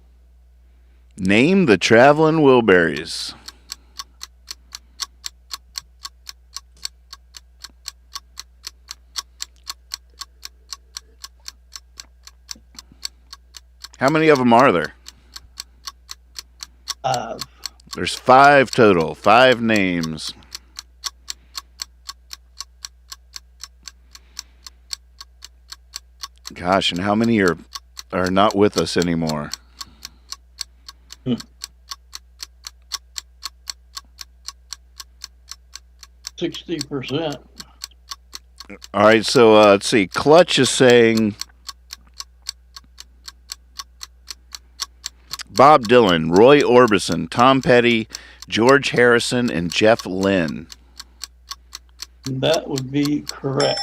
Name the traveling Wilburys. How many of them are there? 5. There's 5 total. 5 names. Gosh, and how many are not with us anymore? 60%. All right, so let's see. Clutch is saying Bob Dylan, Roy Orbison, Tom Petty, George Harrison, and Jeff Lynne. That would be correct.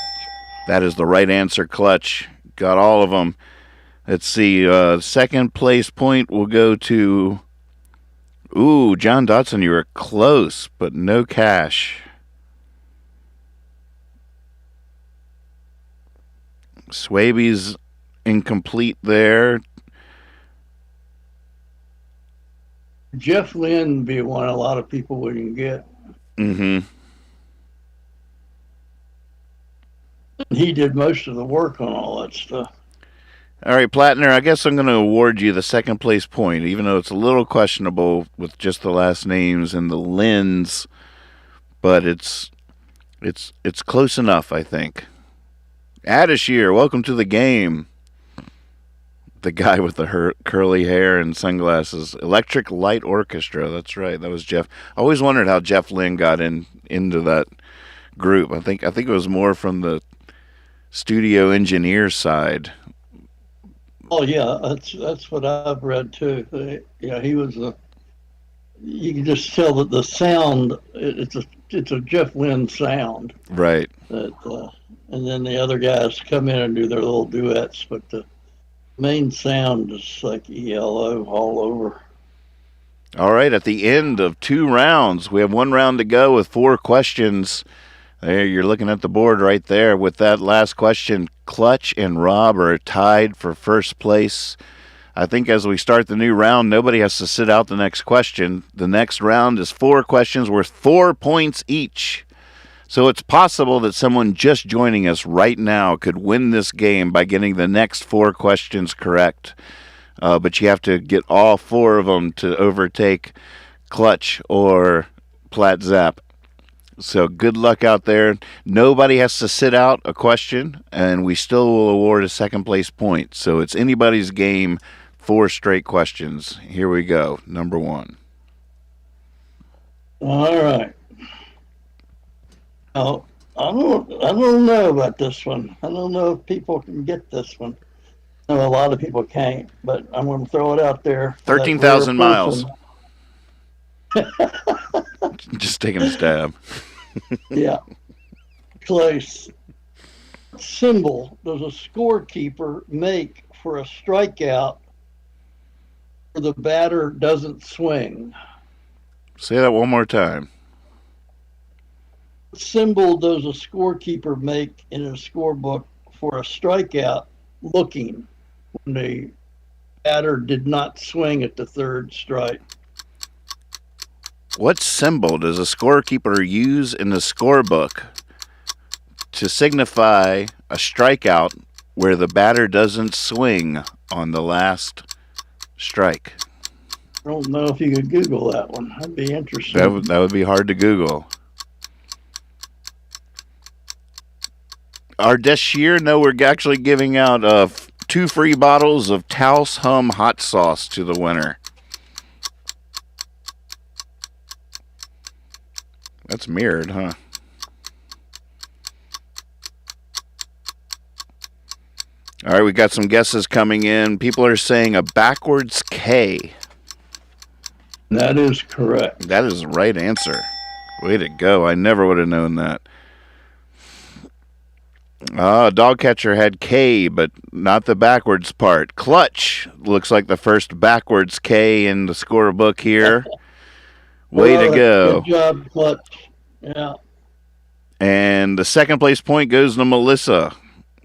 That is the right answer, Clutch. Got all of them. Let's see. Second place point will go to... Ooh, John Dotson, you were close, but no cash. Swaby's incomplete there. Jeff Lynne would be one a lot of people wouldn't get. Mm-hmm. He did most of the work on all that stuff. All right, Plattner, I guess I'm going to award you the second place point, even though it's a little questionable with just the last names and the Lynns, but it's close enough, I think. Adishir, welcome to the game. The guy with the curly hair and sunglasses. Electric Light Orchestra, that's right. That was Jeff. I always wondered how Jeff Lynne got into that group. I think it was more from the studio engineer side. Oh yeah, that's what I've read too. Yeah, he was a. You can just tell that the sound. It's a Jeff Lynne sound. Right. That and then the other guys come in and do their little duets, but the main sound is like ELO all over. All right, at the end of 2 rounds, we have 1 round to go with 4 questions. There, you're looking at the board right there. With that last question, Clutch and Rob are tied for first place. I think as we start the new round, nobody has to sit out the next question. The next round is 4 questions worth 4 points each. So it's possible that someone just joining us right now could win this game by getting the next 4 questions correct. But you have to get all 4 of them to overtake Clutch or Platt Zapp. So good luck out there. Nobody has to sit out a question, and we still will award a second place point. So it's anybody's game, 4 straight questions. Here we go. Number 1. All right. Now, I don't know about this one. I don't know if people can get this one. I know a lot of people can't, but I'm going to throw it out there. For that rare 13,000 miles. Just taking a stab. Yeah. Close. What symbol does a scorekeeper make for a strikeout where the batter doesn't swing? Say that one more time. What symbol does a scorekeeper make in a scorebook for a strikeout looking when the batter did not swing at the third strike? What symbol does a scorekeeper use in the scorebook to signify a strikeout where the batter doesn't swing on the last strike? I don't know if you could Google that one. That'd be interesting. That would be hard to Google. Our this year, no, we're actually giving out 2 free bottles of Taos Hum hot sauce to the winner. That's mirrored, huh? All right, we got some guesses coming in. People are saying a backwards K. That is correct. That is the right answer. Way to go. I never would have known that. Dog catcher had K, but not the backwards part. Clutch looks like the first backwards K in the scorebook here. Way to go. Good job, Clutch. Yeah. And the second place point goes to Melissa.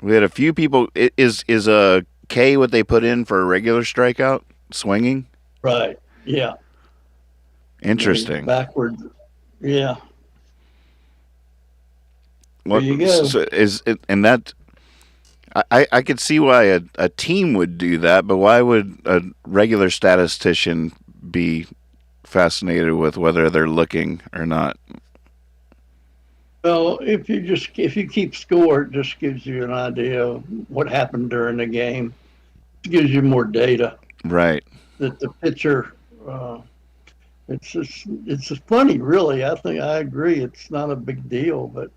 We had a few people. Is a K what they put in for a regular strikeout? Swinging? Right. Yeah. Interesting. Backwards. Yeah. There you go. So and that I could see why a team would do that, but why would a regular statistician be fascinated with whether they're looking or not? Well, if you keep score, it just gives you an idea of what happened during the game. It gives you more data. Right. That the pitcher, it's funny, really. I think I agree. It's not a big deal, but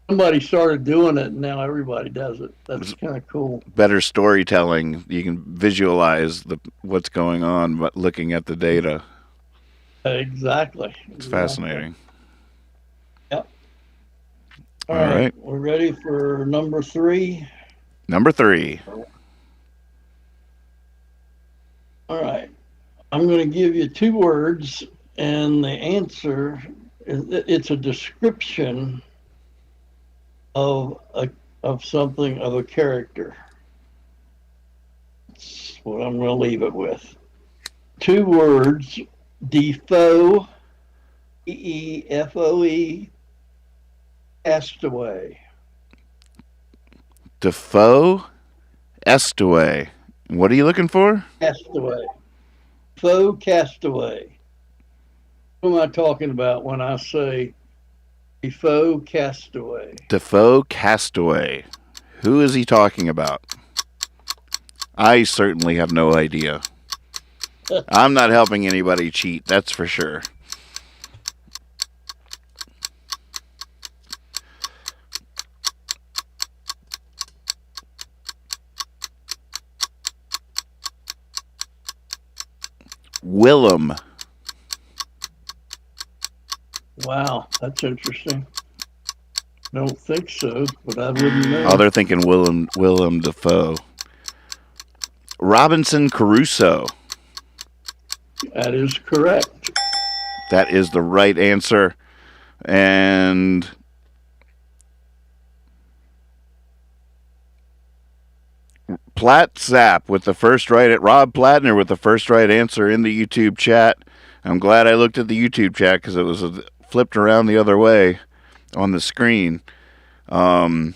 somebody started doing it, and now everybody does it. That's kind of cool. Better storytelling. You can visualize what's going on, but looking at the data. Exactly. It's fascinating. Yep. All right. We're ready for number 3. Number 3. All right. I'm going to give you 2 words, and the answer it's a description of something, of a character. That's what I'm going to leave it with. 2 words: Defoe, Defoe, Castaway. Defoe, Estaway. What are you looking for? Castaway. Defoe, Castaway. What am I talking about when I say Defoe, Castaway? Defoe, Castaway. Who is he talking about? I certainly have no idea. I'm not helping anybody cheat, that's for sure. Willem. Wow, that's interesting. Don't think so, but I wouldn't know. Oh, they're thinking Willem Dafoe. Robinson Crusoe. That is correct. That is the right answer. And Platt Zap with the first right, Rob Plattner with the first right answer in the YouTube chat. I'm glad I looked at the YouTube chat because it was flipped around the other way on the screen. We're going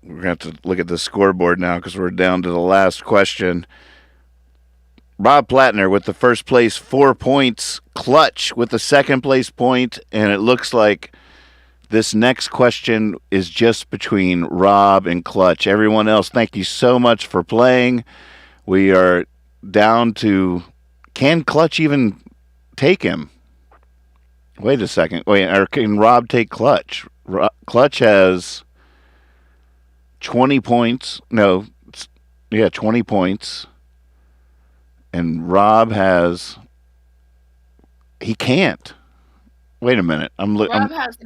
to have to look at the scoreboard now because we're down to the last question. Rob Plattner with the first place 4 points. Clutch with the second place point. And it looks like this next question is just between Rob and Clutch. Everyone else, thank you so much for playing. We are down to, can Clutch even take him? Wait a second. Wait, or can Rob take Clutch? Clutch has 20 points. No, 20 points. And Rob has. He can't. Wait a minute. Rob has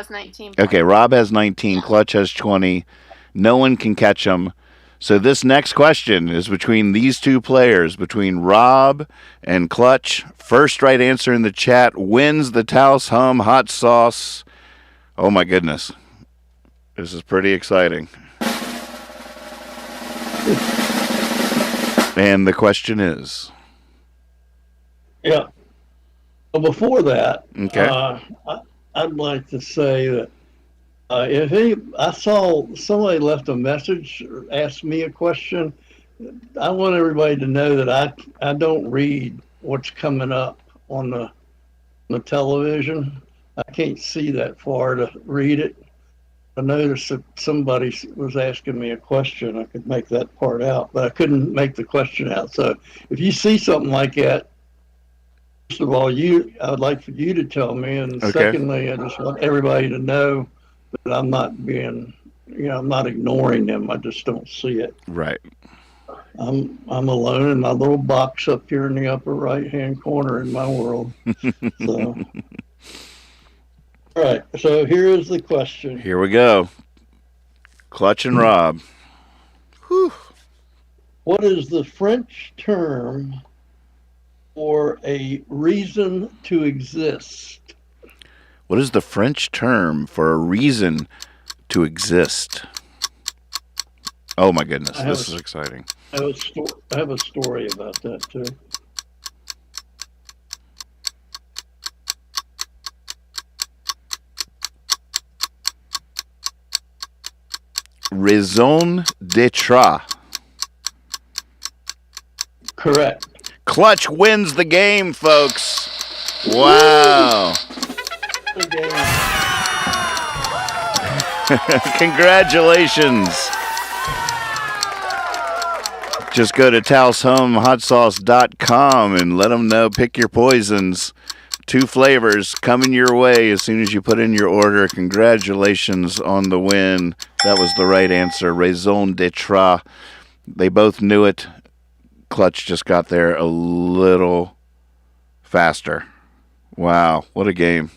19 points. Okay, Rob has 19. Clutch has 20. No one can catch him. So this next question is between these two players, between Rob and Clutch. First right answer in the chat wins the Taos Hum hot sauce. Oh my goodness. This is pretty exciting. And the question is? Yeah. Well, before that, okay. I'd like to say that I saw somebody left a message or asked me a question. I want everybody to know that I don't read what's coming up on the television. I can't see that far to read it. I noticed that somebody was asking me a question. I could make that part out, but I couldn't make the question out. So if you see something like that, first of all, I would like for you to tell me, and secondly, I just want everybody to know that I'm not being, I'm not ignoring them. I just don't see it. Right. I'm alone in my little box up here in the upper right-hand corner in my world. So, all right. So here is the question. Here we go. Clutch and Rob. Whew. What is the French term for a reason to exist? What is the French term for a reason to exist? Oh my goodness, this is exciting. I have a story about that too. Raison d'etre. Correct. Clutch wins the game, folks. Wow. Congratulations. Just go to TaosHumHotSauce.com and let them know. Pick your poisons. 2 flavors coming your way as soon as you put in your order. Congratulations on the win. That was the right answer. Raison d'etre. They both knew it. Clutch just got there a little faster. Wow, what a game.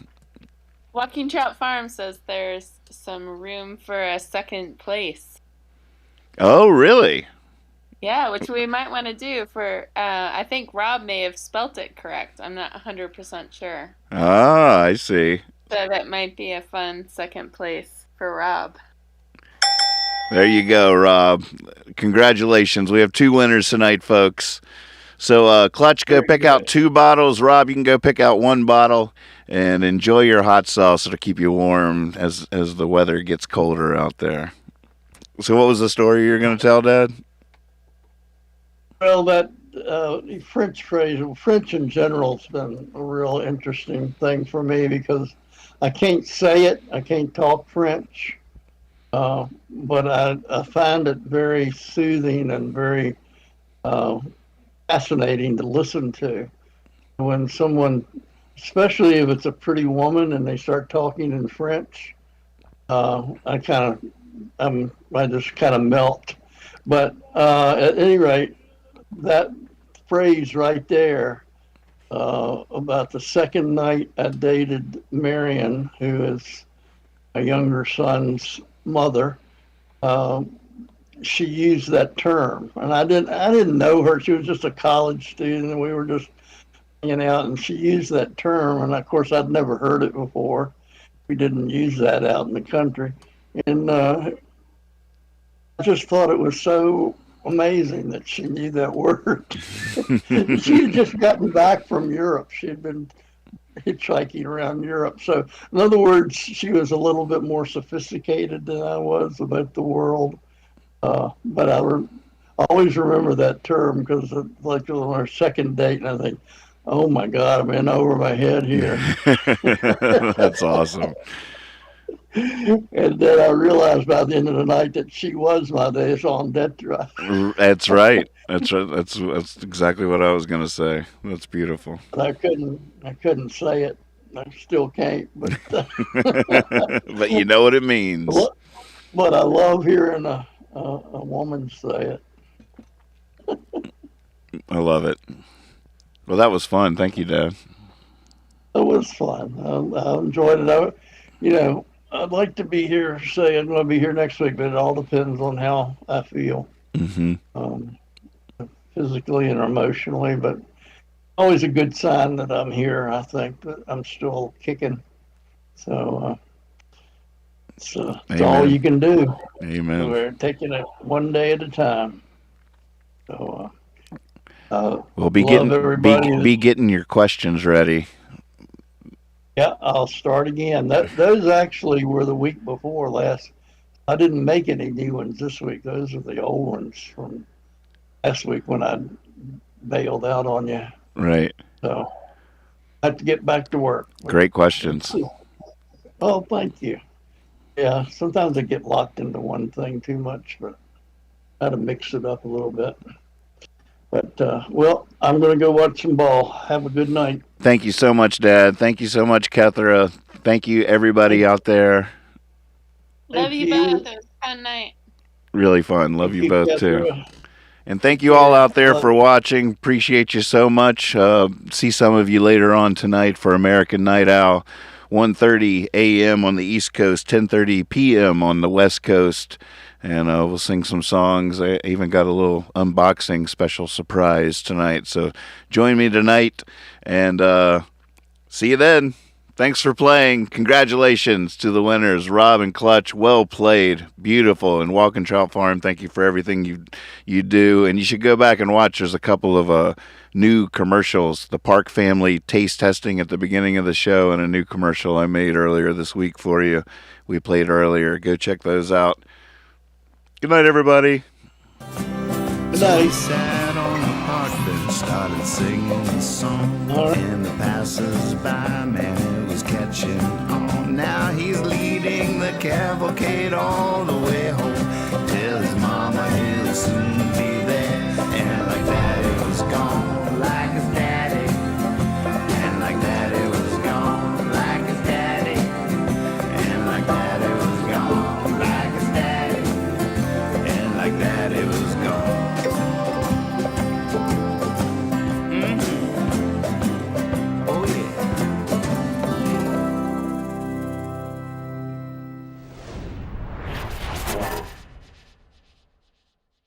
Walking Trout Farm says there's some room for a second place. Oh, really? Yeah, which we might want to do for, I think Rob may have spelt it correct. I'm not 100% sure. Ah, I see. So that might be a fun second place for Rob. There you go, Rob. Congratulations. We have 2 winners tonight, folks. So, Clutch, go pick out 2 bottles. Rob, you can go pick out 1 bottle and enjoy your hot sauce. It'll keep you warm as the weather gets colder out there. So what was the story you were going to tell, Dad? Well, that French phrase, French in general, has been a real interesting thing for me because I can't say it. I can't talk French. But I find it very soothing and very fascinating to listen to. When someone, especially if it's a pretty woman and they start talking in French, I just kind of melt. But at any rate, that phrase right there about the second night I dated Marion, who is a younger son's mother, she used that term, and I didn't know her. She was just a college student, and we were just hanging out, and she used that term, and of course I'd never heard it before. We didn't use that out in the country, and I just thought it was so amazing that she knew that word. She had just gotten back from Europe. She had been hitchhiking around Europe. So, in other words, she was a little bit more sophisticated than I was about the world. But I always remember that term because, like, on our second date, and I think, oh my God, I'm in over my head here. That's awesome. And then I realized by the end of the night that she was my raison d'etre. That's right. That's right. That's exactly what I was gonna say. That's beautiful. And I couldn't say it. I still can't, but But you know what it means. but I love hearing a woman say it. I love it. Well, that was fun. Thank you, Dad. It was fun. I enjoyed it. I'd like to be here, say I'm going to be here next week, but it all depends on how I feel, physically and emotionally. But always a good sign that I'm here. I think that I'm still kicking. So it's all you can do. Amen. We're taking it one day at a time. So Well, be getting your questions ready. Yeah, I'll start again. Those actually were the week before last. I didn't make any new ones this week. Those are the old ones from last week when I bailed out on you. Right. So I have to get back to work. Great questions. Oh, thank you. Yeah, sometimes I get locked into one thing too much, but I had to mix it up a little bit. But, well, I'm going to go watch some ball. Have a good night. Thank you so much, Dad. Thank you so much, Kethra. Thank you, everybody out there. Love you both. It was a fun night. Really fun. Love you both, too. And thank you all out there for watching. Appreciate you so much. See some of you later on tonight for American Night Owl. 1:30 a.m. on the East Coast, 10:30 p.m. on the West Coast. And we'll sing some songs. I even got a little unboxing special surprise tonight. So join me tonight, and see you then. Thanks for playing. Congratulations to the winners, Rob and Clutch. Well played. Beautiful. And Walkin' Trout Farm, thank you for everything you do. And you should go back and watch. There's a couple of new commercials. The Park Family taste testing at the beginning of the show, and a new commercial I made earlier this week for you. We played earlier. Go check those out. Good night, everybody. Good night. He sat on the park bench, started singing a song, and the passers-by man was catching on. Now he's leading the cavalcade all the way home.